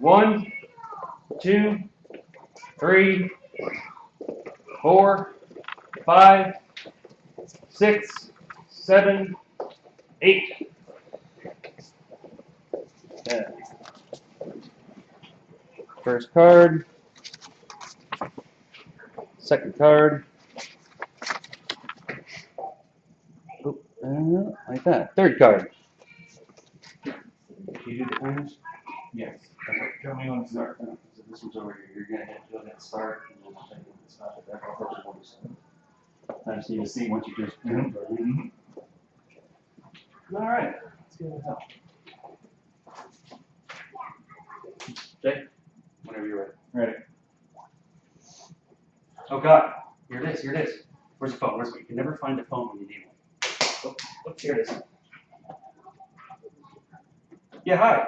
1, 2, 3, 4, 5, 6, 7, 8. Yeah. First card. Second card. Like that. Third card. You do the timers? Yes. Okay, tell me when to start. So this one's over here. You're gonna hit start, and then I'll take it to stop it back. I'll push it 47. I just need to see once you just. All right. Let's see what helps. Jay, whenever you're ready. Ready. Oh God, here it is. Here it is. Where's the phone? Where's it? You can never find the phone when you need one. Oh, here it is. Yeah, hi.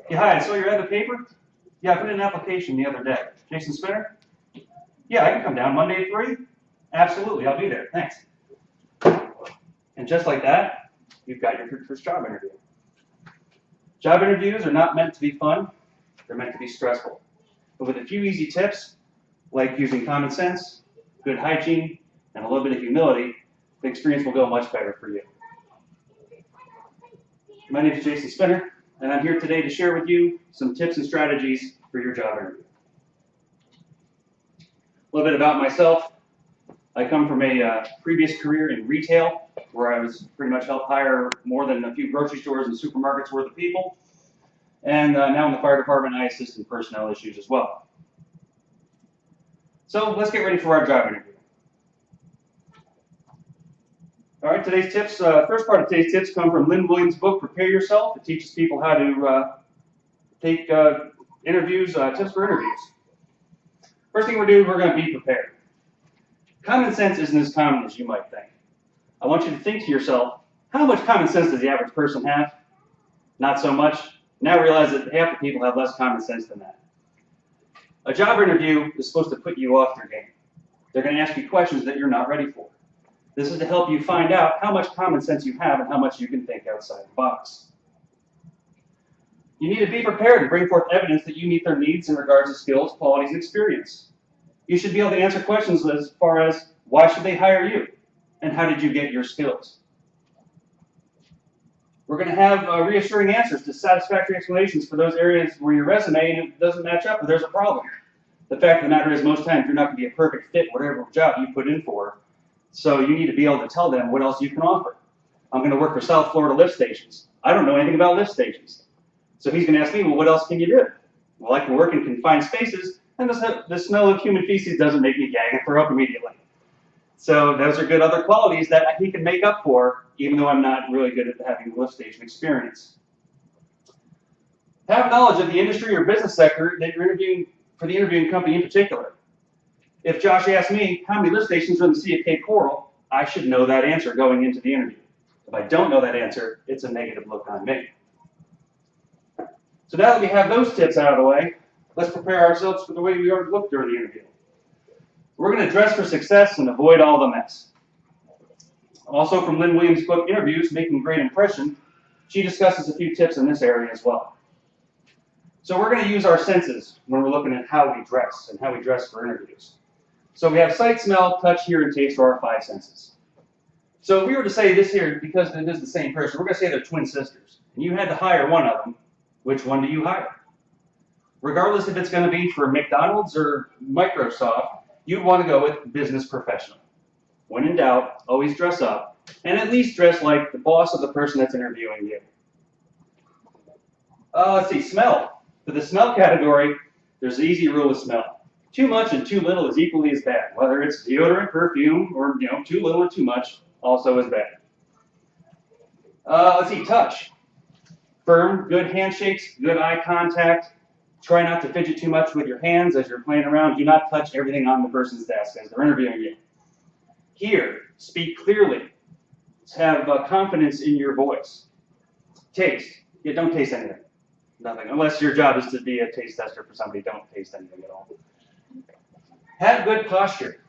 Yeah, hi. I saw your ad in the paper. Yeah, I put in an application the other day. Jason Spinner? Yeah, I can come down Monday at 3. Absolutely, I'll be there. Thanks. And just like that, you've got your first job interview. Job interviews are not meant to be fun. They're meant to be stressful. But with a few easy tips, like using common sense, good hygiene, and a little bit of humility, the experience will go much better for you. My name is Jason Spinner, and I'm here today to share with you some tips and strategies for your job interview. A little bit about myself. I come from a previous career in retail, where I was pretty much helped hire more than a few grocery stores and supermarkets worth of people. And now in the fire department, I assist in personnel issues as well. So let's get ready for our job interview. All right, today's tips, first part of today's tips come from Lynn Williams' book, Prepare Yourself. It teaches people how to take interviews, tips for interviews. First thing we're doing, we're going to be prepared. Common sense isn't as common as you might think. I want you to think to yourself, how much common sense does the average person have? Not so much. Now realize that half the people have less common sense than that. A job interview is supposed to put you off your game. They're going to ask you questions that you're not ready for. This is to help you find out how much common sense you have and how much you can think outside the box. You need to be prepared and bring forth evidence that you meet their needs in regards to skills, qualities, and experience. You should be able to answer questions as far as, why should they hire you? And how did you get your skills? We're going to have reassuring answers to satisfactory explanations for those areas where your resume doesn't match up or there's a problem. The fact of the matter is, most times you're not going to be a perfect fit whatever job you put in for. So you need to be able to tell them what else you can offer. I'm going to work for South Florida lift stations. I don't know anything about lift stations. So he's going to ask me, well, what else can you do? Well, I can work in confined spaces, and the smell of human feces doesn't make me gag and throw up immediately. So those are good other qualities that he can make up for, even though I'm not really good at having lift station experience. Have knowledge of the industry or business sector that you're interviewing for, the interviewing company in particular. If Josh asks me, how many lift stations are in the Sea of Cape Coral, I should know that answer going into the interview. If I don't know that answer, it's a negative look on me. So now that we have those tips out of the way, let's prepare ourselves for the way we are to look during the interview. We're going to dress for success and avoid all the mess. Also from Lynn Williams' book, Interviews, Making a Great Impression, she discusses a few tips in this area as well. So we're going to use our senses when we're looking at how we dress and how we dress for interviews. So we have sight, smell, touch, hear, and taste for our 5 senses. So if we were to say this here, because it is the same person, we're going to say they're twin sisters. And you had to hire one of them. Which one do you hire? Regardless if it's going to be for McDonald's or Microsoft, you'd want to go with business professional. When in doubt, always dress up, and at least dress like the boss of the person that's interviewing you. Let's see, smell. For the smell category, there's the easy rule of smell. Too much and too little is equally as bad. Whether it's deodorant, perfume, or too little or too much, also is bad. Let's see, touch. Firm, good handshakes, good eye contact. Try not to fidget too much with your hands as you're playing around. Do not touch everything on the person's desk as they're interviewing you. Hear, speak clearly. Have confidence in your voice. Taste. Yeah, don't taste anything. Nothing. Unless your job is to be a taste tester for somebody, don't taste anything at all. Have good posture.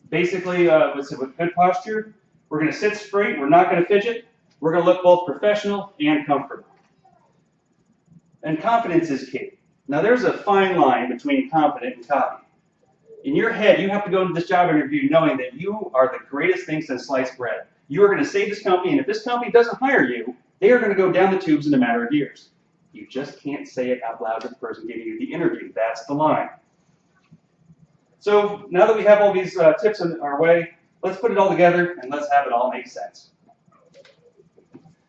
Basically, with good posture, we're going to sit straight. We're not going to fidget. We're going to look both professional and comfortable. And confidence is key. Now there's a fine line between confident and cocky. In your head, you have to go into this job interview knowing that you are the greatest thing since sliced bread. You are going to save this company, and if this company doesn't hire you, they are going to go down the tubes in a matter of years. You just can't say it out loud to the person giving you the interview. That's the line. So now that we have all these tips in our way, let's put it all together and let's have it all make sense.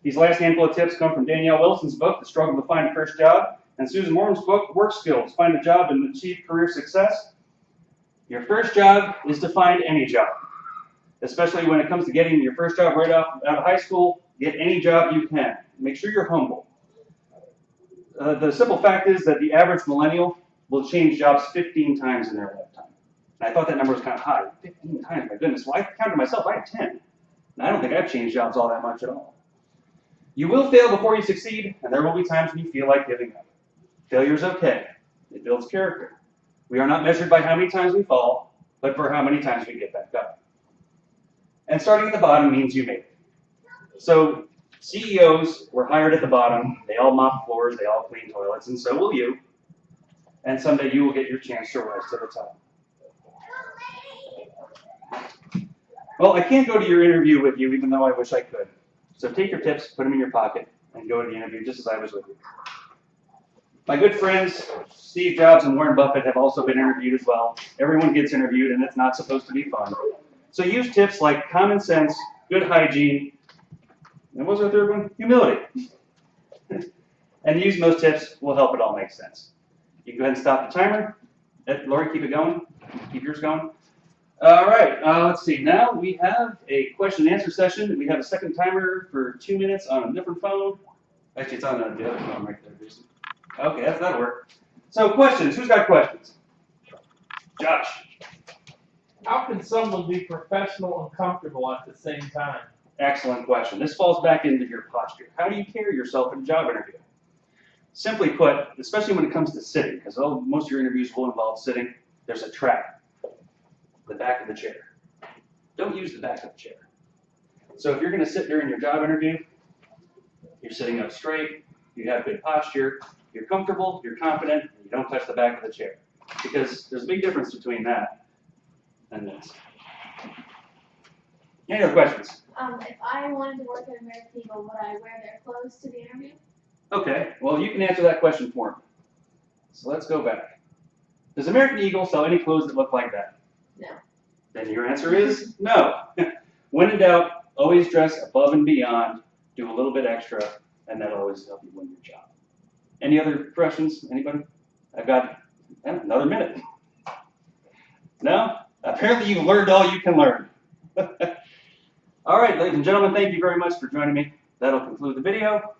These last handful of tips come from Danielle Wilson's book, The Struggle to Find a First Job, and Susan Morton's book, Work Skills, Find a Job and Achieve Career Success. Your first job is to find any job, especially when it comes to getting your first job right out of high school. Get any job you can. Make sure you're humble. The simple fact is that the average millennial will change jobs 15 times in their lifetime. And I thought that number was kind of high. 15 times, my goodness. Well, I counted myself, I had 10. And I don't think I've changed jobs all that much at all. You will fail before you succeed, and there will be times when you feel like giving up. Failure is okay. It builds character. We are not measured by how many times we fall, but for how many times we get back up. And starting at the bottom means you made it. So CEOs were hired at the bottom. They all mop floors, they all clean toilets, and so will you. And someday you will get your chance to rise to the top. Well, I can't go to your interview with you, even though I wish I could. So take your tips, put them in your pocket, and go to the interview just as I was with you. My good friends, Steve Jobs and Warren Buffett, have also been interviewed as well. Everyone gets interviewed, and it's not supposed to be fun. So use tips like common sense, good hygiene, and what was our third one? Humility. And using those tips will help it all make sense. You can go ahead and stop the timer. Lori, keep it going. Keep yours going. All right, let's see. Now we have a question and answer session. We have a second timer for 2 minutes on a different phone. Actually, it's on the other phone right there, Jason. Okay, that'll work. So questions. Who's got questions? Josh. How can someone be professional and comfortable at the same time? Excellent question. This falls back into your posture. How do you carry yourself in a job interview? Simply put, especially when it comes to sitting, because most of your interviews will involve sitting, there's a trap. The back of the chair. Don't use the back of the chair. So if you're going to sit during your job interview, you're sitting up straight, you have good posture, you're comfortable, you're confident, and you don't touch the back of the chair. Because there's a big difference between that and this. Any other questions? If I wanted to work at American Eagle, would I wear their clothes to the interview? Okay, well, you can answer that question for me. So let's go back. Does American Eagle sell any clothes that look like that? No. Then your answer is no. When in doubt, always dress above and beyond, do a little bit extra, and that'll always help you win your job. Any other questions? Anybody? I've got another minute. No? Apparently you've learned all you can learn. All right, ladies and gentlemen, thank you very much for joining me. That'll conclude the video.